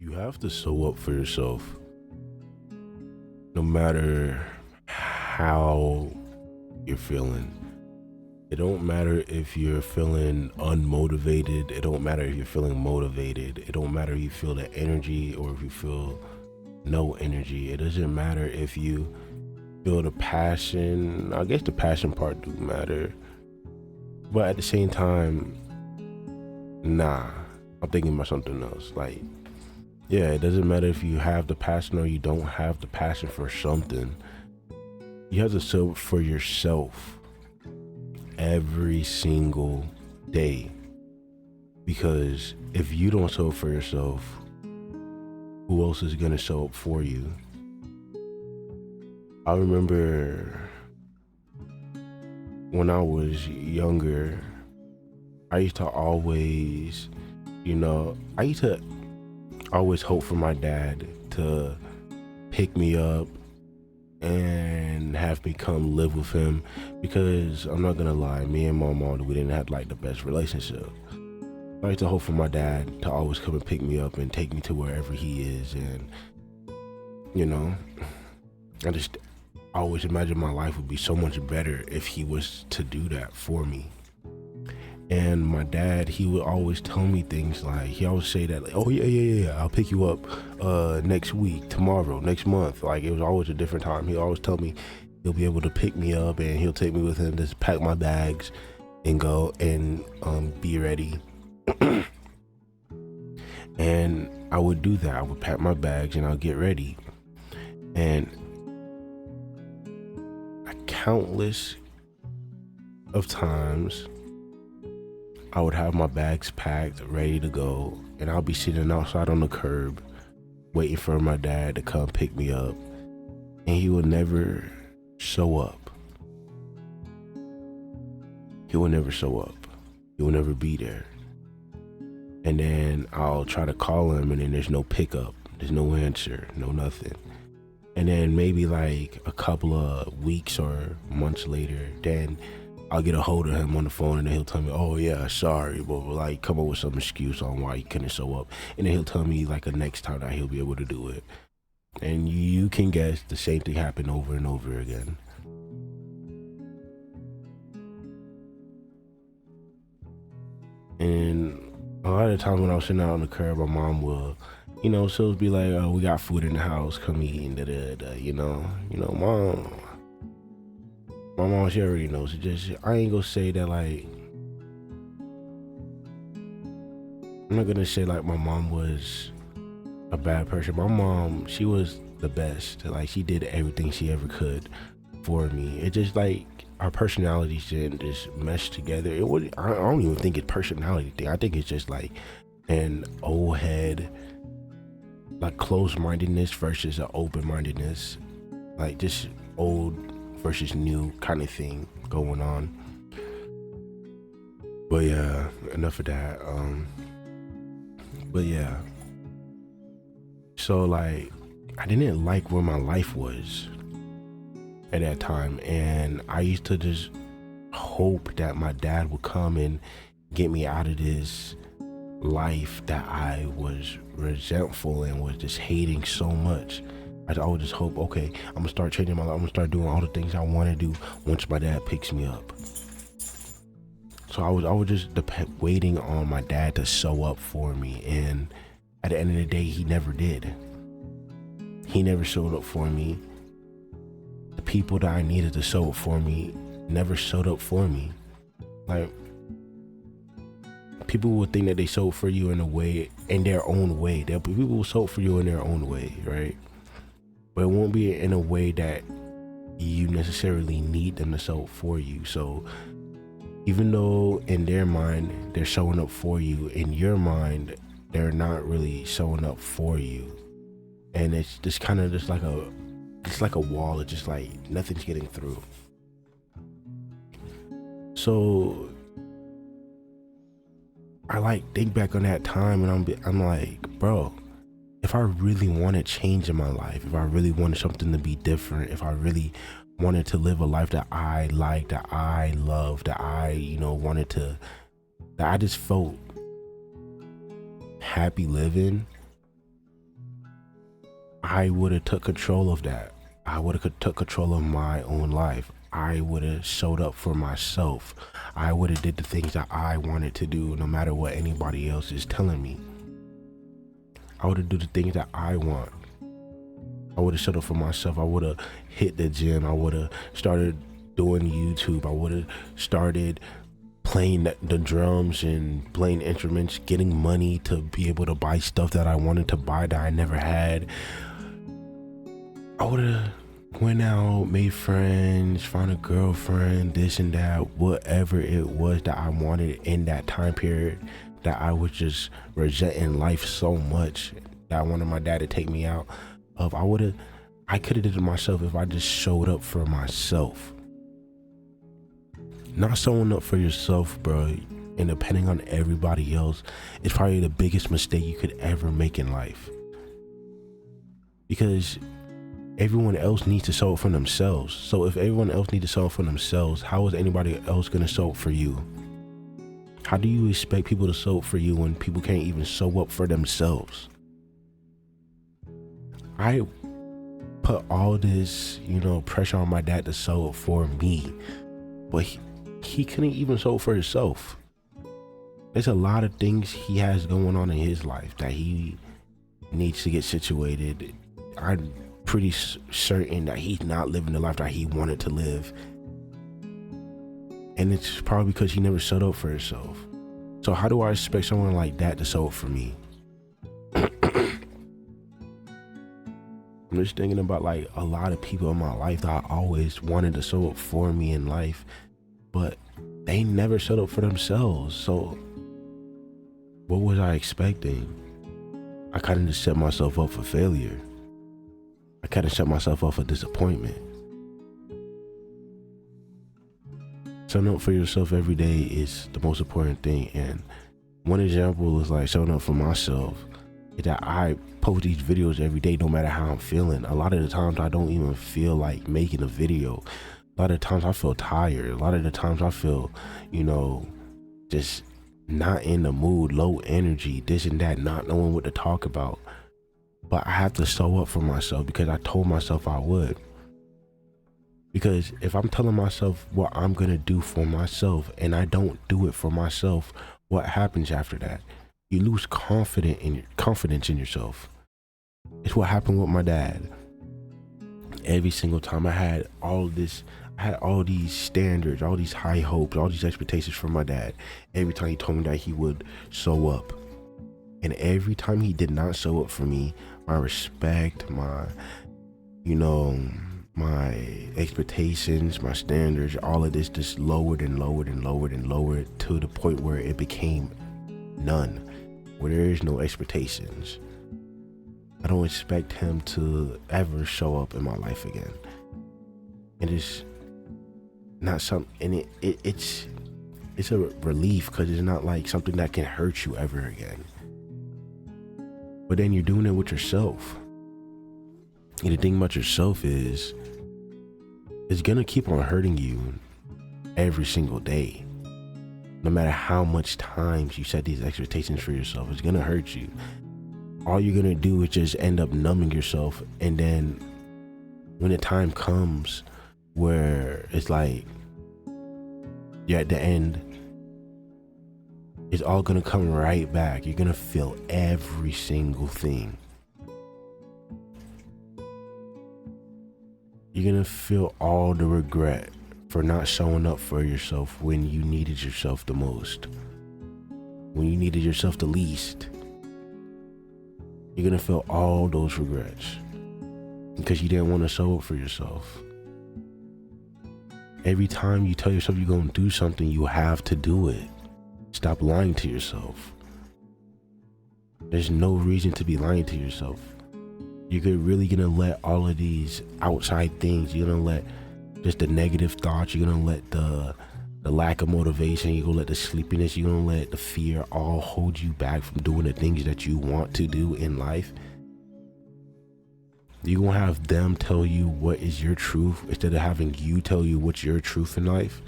You have to show up for yourself, no matter how you're feeling. It don't matter if you're feeling unmotivated. It don't matter if you're feeling motivated. It don't matter if you feel the energy or if you feel no energy. It doesn't matter if you feel the passion. I guess the passion part do matter, but at the same time, nah. I'm thinking about something else. Like, yeah, it doesn't matter if you have the passion or you don't have the passion for something. You have to show for yourself every single day. Because if you don't show up for yourself, who else is gonna show up for you? I remember when I was younger, I used to always, I used to always hope for my dad to pick me up and have me come live with him, because I'm not gonna lie, me and my mom, we didn't have like the best relationship. I used to hope for my dad to always come and pick me up and take me to wherever he is, and you know, I just always imagine my life would be so much better if he was to do that for me. And my dad, he would always tell me things like, he always say that, like, oh yeah, I'll pick you up next week, tomorrow, next month. Like, it was always a different time. He always tell me he'll be able to pick me up and he'll take me with him, just pack my bags and go and be ready. And I would do that. I would pack my bags and I'll get ready. And countless of times I would have my bags packed, ready to go, and I'll be sitting outside on the curb waiting for my dad to come pick me up, and he would never show up. He will never show up. He will never be there. And then I'll try to call him, and then there's no pickup, there's no answer, no nothing. And then maybe like a couple of weeks or months later, then I'll get a hold of him on the phone, and then he'll tell me, oh yeah, sorry, but like come up with some excuse on why he couldn't show up. And then he'll tell me like the next time that he'll be able to do it. And you can guess the same thing happened over and over again. And a lot of times when I was sitting out on the curb, my mom will, she'll be like, oh, we got food in the house, come eat, and mom, my mom, she already knows. It just, I ain't gonna say that like, I'm not gonna say like my mom was a bad person. My mom, she was the best. Like, she did everything she ever could for me. It just like, our personalities didn't just mesh together. I don't even think it's personality thing. I think it's just like an old head, like closed-mindedness versus an open-mindedness, like just old versus new kind of thing going on. But yeah, enough of that. But yeah, so like, I didn't like where my life was at that time, and I used to just hope that my dad would come and get me out of this life that I was resentful and was just hating so much. I would just hope, okay, I'm gonna start changing my life. I'm gonna start doing all the things I want to do once my dad picks me up. So I was just waiting on my dad to show up for me, and at the end of the day, he never did. He never showed up for me. The people that I needed to show up for me never showed up for me. Like, people will think that they showed for you in their own way. People will show for you in their own way, right? But it won't be in a way that you necessarily need them to show up for you. So even though in their mind they're showing up for you, in your mind they're not really showing up for you. And it's just kind of just like a wall. It's just like nothing's getting through. So I like think back on that time, and I'm like, bro, if I really wanted change in my life, if I really wanted something to be different, if I really wanted to live a life that I like, that I love, that I, wanted to, that I just felt happy living, I would have took control of that. I would have took control of my own life. I would have showed up for myself. I would have did the things that I wanted to do, no matter what anybody else is telling me. I would have do the things that I want. I would have showed up for myself. I would have hit the gym. I would have started doing YouTube. I would have started playing the drums and playing instruments, getting money to be able to buy stuff that I wanted to buy that I never had. I would have went out, made friends, found a girlfriend, this and that, whatever it was that I wanted in that time period that I was just resenting life so much that I wanted my dad to take me out of. I could have did it myself if I just showed up for myself. Not showing up for yourself, bro, and depending on everybody else is probably the biggest mistake you could ever make in life. Because everyone else needs to show up for themselves. So if everyone else needs to show up for themselves, how is anybody else going to show up for you? How do you expect people to show up for you when people can't even show up for themselves? I put all this, pressure on my dad to show up for me, but he couldn't even show up for himself. There's a lot of things he has going on in his life that he needs to get situated. I'm pretty certain that he's not living the life that he wanted to live. And it's probably because he never showed up for himself. So how do I expect someone like that to show up for me? I'm just thinking about like a lot of people in my life that I always wanted to show up for me in life, but they never showed up for themselves. So what was I expecting? I kind of just set myself up for failure. I kind of set myself up for disappointment. Showing up for yourself every day is the most important thing. And one example is like showing up for myself is that I post these videos every day, no matter how I'm feeling. A lot of the times I don't even feel like making a video. A lot of the times I feel tired. A lot of the times I feel, just not in the mood, low energy, this and that, not knowing what to talk about. But I have to show up for myself because I told myself I would. Because if I'm telling myself what I'm going to do for myself and I don't do it for myself, what happens after that? You lose confidence in yourself. It's what happened with my dad. Every single time I had all these standards, all these high hopes, all these expectations from my dad. Every time he told me that he would show up. And every time he did not show up for me, my respect, my expectations, my standards, all of this just lowered and lowered and lowered and lowered to the point where it became none, where there is no expectations. I don't expect him to ever show up in my life again. And it's not something, and it's a relief because it's not like something that can hurt you ever again. But then you're doing it with yourself. And the thing about yourself is, it's gonna keep on hurting you every single day. No matter how much times you set these expectations for yourself, it's gonna hurt you. All you're gonna do is just end up numbing yourself, and then when the time comes where it's like you're at the end, it's all gonna come right back. You're gonna feel every single thing. You're gonna feel all the regret for not showing up for yourself when you needed yourself the most, when you needed yourself the least. You're gonna feel all those regrets because you didn't want to show up for yourself. Every time you tell yourself you're gonna do something, you have to do it. Stop lying to yourself. There's no reason to be lying to yourself. You're really gonna let all of these outside things, you're gonna let just the negative thoughts, you're gonna let the lack of motivation, you're gonna let the sleepiness, you're gonna let the fear all hold you back from doing the things that you want to do in life. You're gonna have them tell you what is your truth instead of having you tell you what's your truth in life.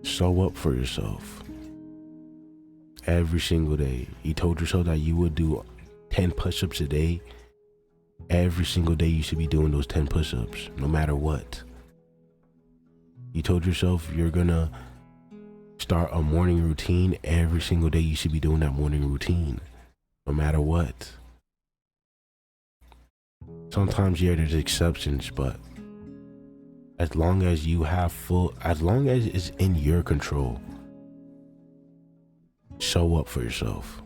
Show up for yourself. every single day. You told yourself that you would do 10 push-ups a day. Every single day you should be doing those 10 push-ups, no matter what. You told yourself you're gonna start a morning routine. Every single day you should be doing that morning routine, no matter what. Sometimes, yeah, there's exceptions, but as long as it's in your control, show up for yourself.